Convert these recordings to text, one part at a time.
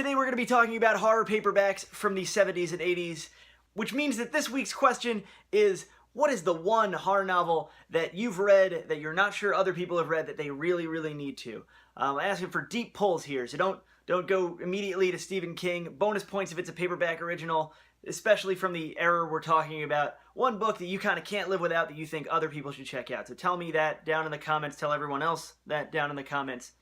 Today we're going to be talking about horror paperbacks from the 70s and 80s, which means that this week's question is, what is the one horror novel that you've read that you're not sure other people have read that they really, really need to? I'm asking for deep pulls here, so don't go immediately to Stephen King. Bonus points if it's a paperback original, especially from the era we're talking about. One book that you kind of can't live without that you think other people should check out. So tell me that down in the comments. Tell everyone else that down in the comments.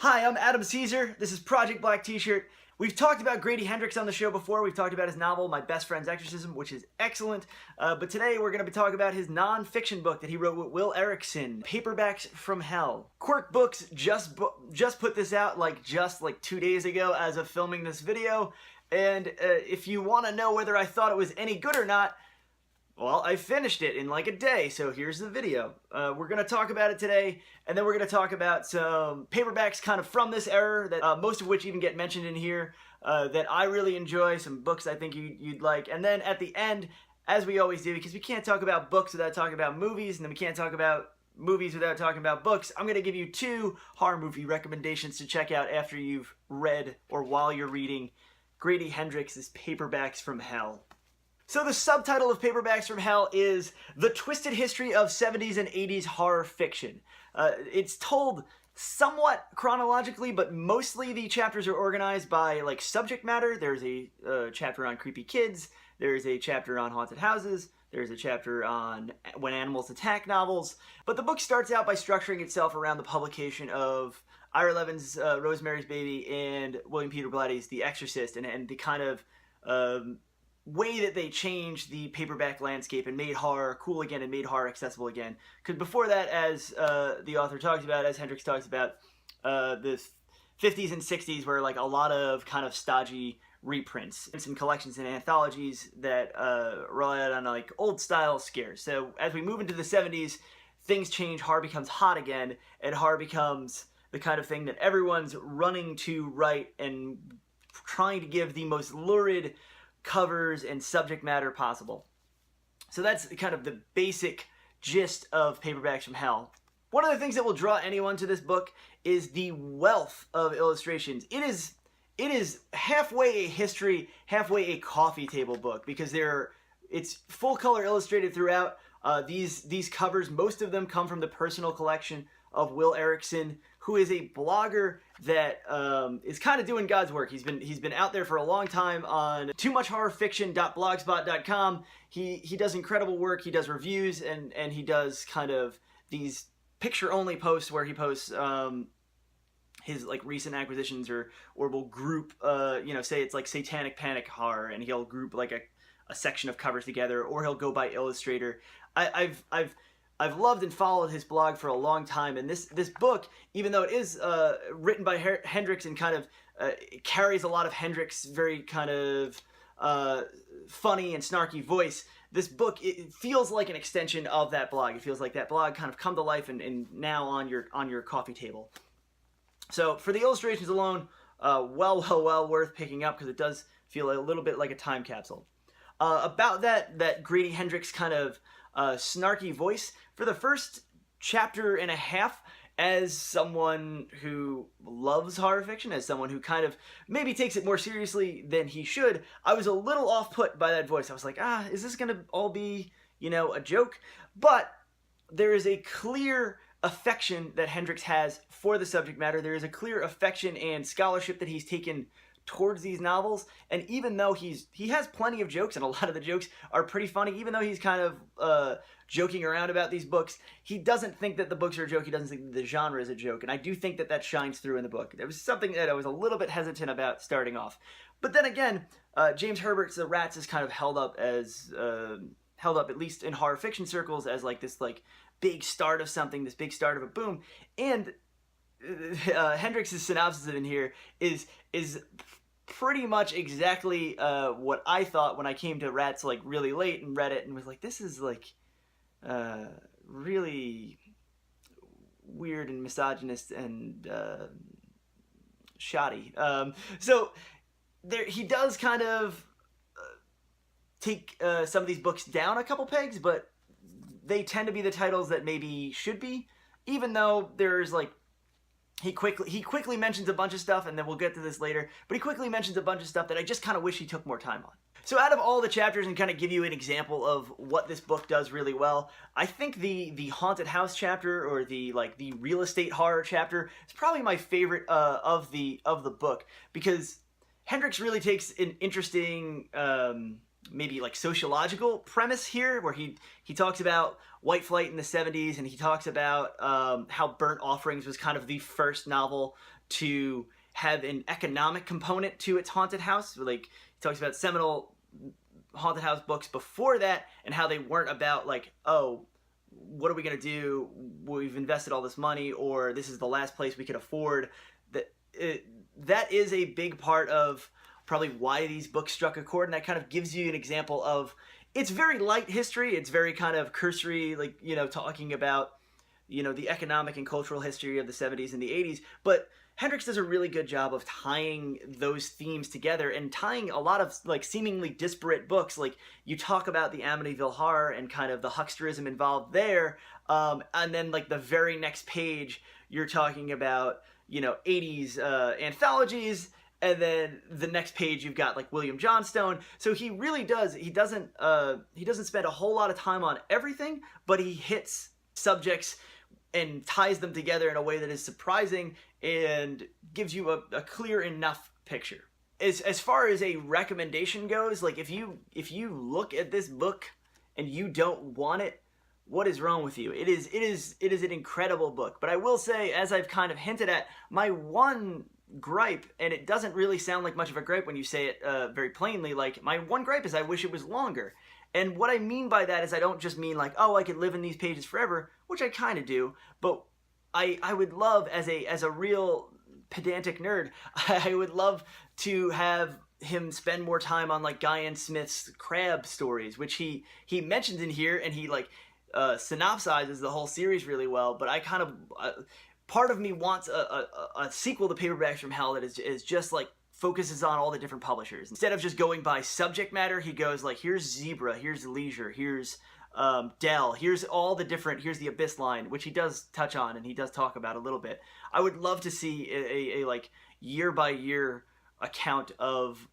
Hi, I'm Adam Caesar. This is Project Black T-Shirt. We've talked about Grady Hendrix on the show before. We've talked about his novel, My Best Friend's Exorcism, which is excellent. But today we're going to be talking about his non-fiction book that he wrote with Will Errickson, Paperbacks From Hell. Quirk Books just put this out just 2 days ago as of filming this video. And if you want to know whether I thought it was any good or not, well, I finished it in like a day, so here's the video. We're going to talk about it today, and then we're going to talk about some paperbacks kind of from this era, that most of which even get mentioned in here, that I really enjoy, some books I think you'd like. And then at the end, as we always do, because we can't talk about books without talking about movies, and then we can't talk about movies without talking about books, I'm going to give you 2 horror movie recommendations to check out after you've read, or while you're reading, Grady Hendrix's Paperbacks From Hell. So the subtitle of Paperbacks From Hell is The Twisted History of 70s and 80s Horror Fiction. It's told somewhat chronologically, but mostly the chapters are organized by subject matter. There's a chapter on creepy kids, there's a chapter on haunted houses, there's a chapter on when animals attack novels. But the book starts out by structuring itself around the publication of Ira Levin's Rosemary's Baby and William Peter Blatty's The Exorcist, and the kind of way that they changed the paperback landscape and made horror cool again and made horror accessible again. Because before that, as the author talks about, as Hendrix talks about, the 50s and 60s were a lot of kind of stodgy reprints and some collections and anthologies that relied on old style scares. So as we move into the 70s, things change, horror becomes hot again, and horror becomes the kind of thing that everyone's running to write and trying to give the most lurid covers and subject matter possible. So that's kind of the basic gist of Paperbacks From Hell. One of the things that will draw anyone to this book is the wealth of illustrations. It is halfway a history, halfway a coffee table book, because it's full color illustrated throughout. These covers, most of them come from the personal collection of Will Errickson, who is a blogger that is kind of doing God's work. He's been out there for a long time on toommuchhorrorfiction.blogspot.com. He does incredible work. He does reviews, and he does kind of these picture-only posts where he posts his recent acquisitions, or will group, say it's Satanic Panic horror, and he'll group a section of covers together, or he'll go by illustrator. I've loved and followed his blog for a long time, and this book, even though it is written by Hendrix and kind of carries a lot of Hendrix very kind of funny and snarky voice, this book, it feels like an extension of that blog. It feels like that blog kind of come to life and now on your coffee table. So for the illustrations alone, well worth picking up, because it does feel a little bit like a time capsule. About that Grady Hendrix kind of snarky voice, for the first chapter and a half, as someone who loves horror fiction, as someone who kind of maybe takes it more seriously than he should, I was a little off-put by that voice. I was like, is this going to all be, a joke? But there is a clear affection that Hendrix has for the subject matter. There is a clear affection and scholarship that he's taken towards these novels, and even though he has plenty of jokes, and a lot of the jokes are pretty funny, even though he's kind of joking around about these books, he doesn't think that the books are a joke. He doesn't think that the genre is a joke, and I do think that shines through in the book. There was something that I was a little bit hesitant about starting off, but then again, James Herbert's The Rats is kind of held up at least in horror fiction circles as this big start of something, this big start of a boom. And Hendrix's synopsis in here is pretty much exactly what I thought when I came to Rats really late and read it, and was like, this is really weird and misogynist and shoddy. So he does kind of take some of these books down a couple pegs, but they tend to be the titles that maybe should be, even though there's he quickly mentions a bunch of stuff, and then we'll get to this later, but he quickly mentions a bunch of stuff that I just kind of wish he took more time on. So out of all the chapters, and kind of give you an example of what this book does really well, I think the haunted house chapter, or the real estate horror chapter, is probably my favorite of the book, because Hendrix really takes an interesting maybe like sociological premise here, where he talks about white flight in the 70s, and he talks about how Burnt Offerings was kind of the first novel to have an economic component to its haunted house. Like, he talks about seminal haunted house books before that, and how they weren't about like, oh, what are we going to do? We've invested all this money, or this is the last place we could afford. That is a big part of probably why these books struck a chord, and that kind of gives you an example of, it's very light history, it's very kind of cursory, like, you know, talking about, you know, the economic and cultural history of the 70s and the 80s, but Hendrix does a really good job of tying those themes together, and tying a lot of like seemingly disparate books. Like, you talk about the Amityville Horror and kind of the hucksterism involved there, and then like the very next page you're talking about, you know, 80s anthologies, and then the next page you've got like William Johnstone. So he really does, he doesn't spend a whole lot of time on everything, but he hits subjects and ties them together in a way that is surprising and gives you a clear enough picture. As far as a recommendation goes, like, if you look at this book and you don't want it, what is wrong with you? It is an incredible book. But I will say, as I've kind of hinted at, my one gripe, and it doesn't really sound like much of a gripe when you say it very plainly, like, my one gripe is I wish it was longer. And what I mean by that is, I don't just mean like, oh, I could live in these pages forever, which I kind of do, but I would love, as a real pedantic nerd, I would love to have him spend more time on like Guy N. Smith's crab stories, which he mentions in here, and he like synopsizes the whole series really well. But I kind of part of me wants a sequel to Paperbacks from Hell that is just like focuses on all the different publishers. Instead of just going by subject matter, he goes like, here's Zebra, here's Leisure, here's Dell, here's all the different, here's the Abyss line, which he does touch on and he does talk about a little bit. I would love to see a like year by year account of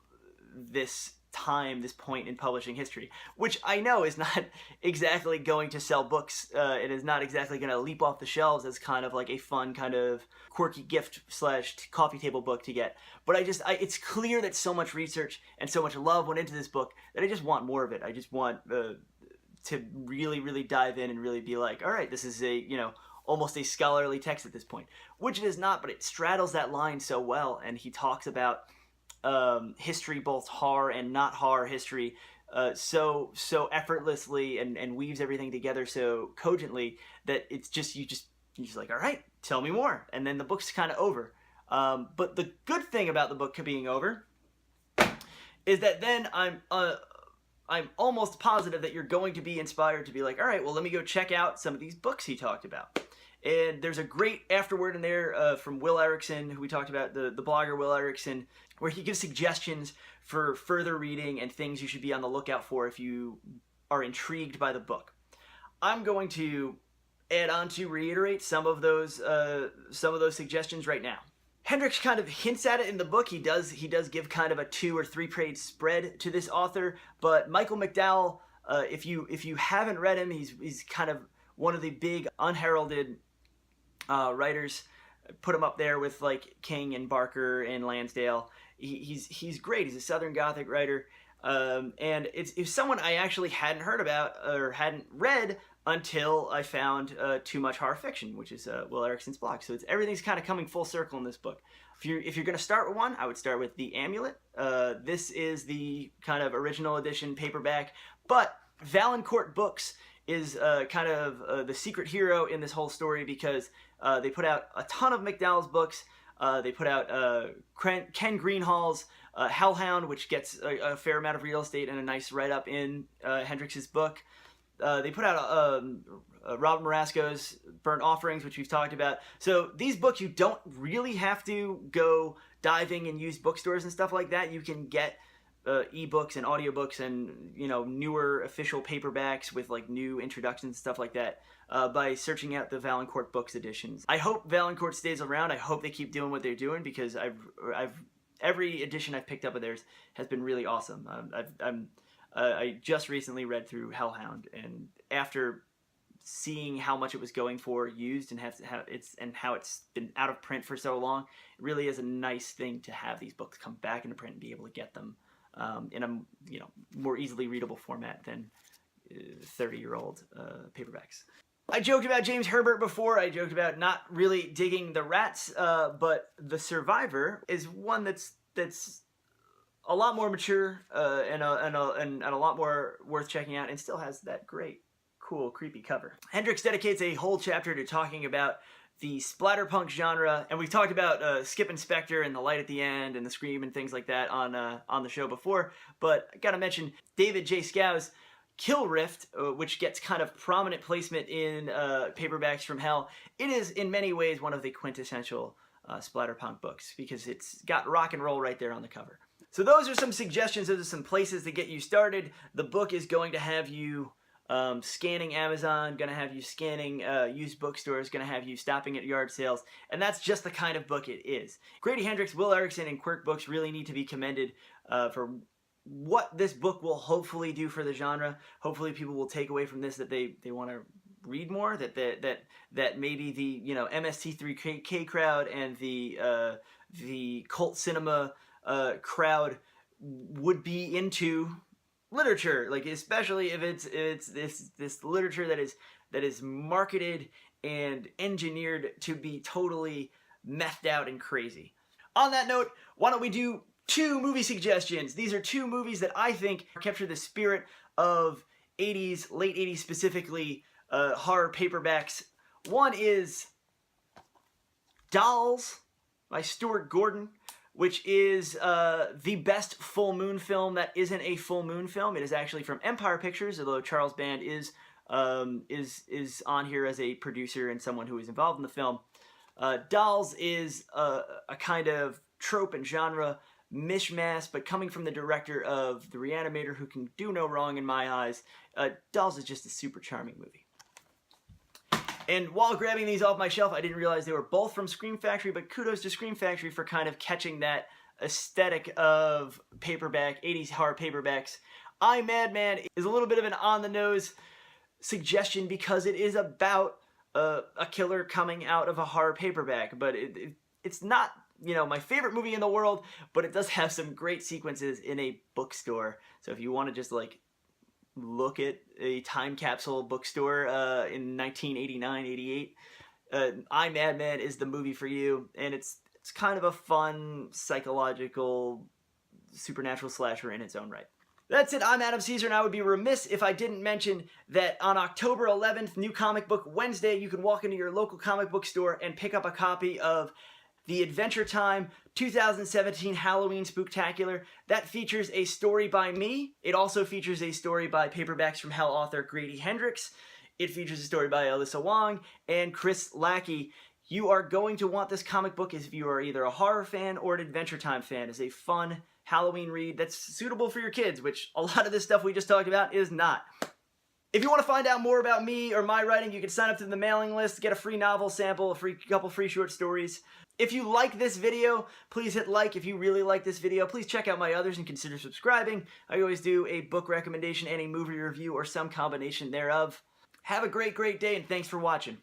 this time, this point in publishing history, which I know is not exactly going to sell books. It is not exactly going to leap off the shelves as kind of like a fun kind of quirky gift / coffee table book to get. But it's clear that so much research and so much love went into this book that I just want more of it. I just want to really, really dive in and really be like, all right, this is a, you know, almost a scholarly text at this point, which it is not, but it straddles that line so well. And he talks about history, both horror and not horror history, so effortlessly, and weaves everything together so cogently that it's just, you're just like, all right, tell me more. And then the book's kind of over. But the good thing about the book being over is that then I'm almost positive that you're going to be inspired to be like, all right, well, let me go check out some of these books he talked about. And there's a great afterword in there from Will Errickson, who we talked about, the blogger Will Errickson, where he gives suggestions for further reading and things you should be on the lookout for if you are intrigued by the book. I'm going to add on to reiterate some of those suggestions right now. Hendrix kind of hints at it in the book. He does give kind of a 2 or 3 page spread to this author, but Michael McDowell, if you haven't read him, he's kind of one of the big unheralded writers. Put him up there with like King and Barker and Lansdale. He's great. He's a Southern Gothic writer, and it's someone I actually hadn't heard about or hadn't read until I found Too Much Horror Fiction, which is Will Errickson's blog. So everything's kind of coming full circle in this book. If you're going to start with one, I would start with The Amulet. This is the kind of original edition paperback, but Valancourt Books is kind of the secret hero in this whole story, because they put out a ton of McDowell's books. They put out Ken Greenhall's Hellhound, which gets a fair amount of real estate and a nice write-up in Hendrix's book. They put out Robert Marasco's Burnt Offerings, which we've talked about. So these books, you don't really have to go diving and use bookstores and stuff like that. You can get ebooks and audiobooks and, you know, newer official paperbacks with like new introductions and stuff like that by searching out the Valancourt Books editions. I hope Valancourt stays around. I hope they keep doing what they're doing, because every edition I've picked up of theirs has been really awesome. I just recently read through Hellhound, and after seeing how much it was going for used and how it's been out of print for so long, it really is a nice thing to have these books come back into print and be able to get them in a, you know, more easily readable format than 30-year-old paperbacks. I joked about James Herbert before. I joked about not really digging The Rats, but The Survivor is one that's a lot more mature and a lot more worth checking out, and still has that great, cool, creepy cover. Hendrix dedicates a whole chapter to talking about the splatterpunk genre, and we've talked about Skip Inspector and the light at the end and the scream and things like that on the show before, but I gotta mention David J. Skow's Kill Rift, which gets kind of prominent placement in Paperbacks from Hell. It is in many ways one of the quintessential splatterpunk books, because it's got rock and roll right there on the cover. So those are some suggestions. Those are some places to get you started. The book is going to have you scanning Amazon, going to have you scanning used bookstores, going to have you stopping at yard sales, and that's just the kind of book it is. Grady Hendrix, Will Errickson, and Quirk Books really need to be commended for what this book will hopefully do for the genre. Hopefully people will take away from this that they want to read more, that maybe the, you know, MST3K crowd and the cult cinema crowd would be into literature, like especially if it's this literature that is marketed and engineered to be totally methed out and crazy. On that note, why don't we do 2 movie suggestions? These are 2 movies that I think capture the spirit of 80s, late 80s specifically, horror paperbacks. One is Dolls by Stuart Gordon, which is the best full moon film that isn't a full moon film. It is actually from Empire Pictures, although Charles Band is on here as a producer and someone who is involved in the film. Dolls is a kind of trope and genre mishmash, but coming from the director of The Reanimator, who can do no wrong in my eyes. Dolls is just a super charming movie. And while grabbing these off my shelf, I didn't realize they were both from Scream Factory, but kudos to Scream Factory for kind of catching that aesthetic of paperback, 80s horror paperbacks. I, Madman is a little bit of an on-the-nose suggestion because it is about a killer coming out of a horror paperback, but it's not, you know, my favorite movie in the world, but it does have some great sequences in a bookstore. So if you want to just like look at a time capsule bookstore in 1989, 88, I, Madman is the movie for you, and it's kind of a fun psychological supernatural slasher in its own right. That's it. I'm Adam Caesar, and I would be remiss if I didn't mention that on October 11th, New Comic Book Wednesday, you can walk into your local comic book store and pick up a copy of The Adventure Time 2017 Halloween Spooktacular. That features a story by me. It also features a story by Paperbacks from Hell author Grady Hendrix. It features a story by Alyssa Wong and Chris Lackey. You are going to want this comic book if you are either a horror fan or an Adventure Time fan. It's a fun Halloween read that's suitable for your kids, which a lot of this stuff we just talked about is not. If you want to find out more about me or my writing, you can sign up to the mailing list, get a free novel sample, a couple free short stories. If you like this video, please hit like. If you really like this video, please check out my others and consider subscribing. I always do a book recommendation and a movie review or some combination thereof. Have a great day, and thanks for watching.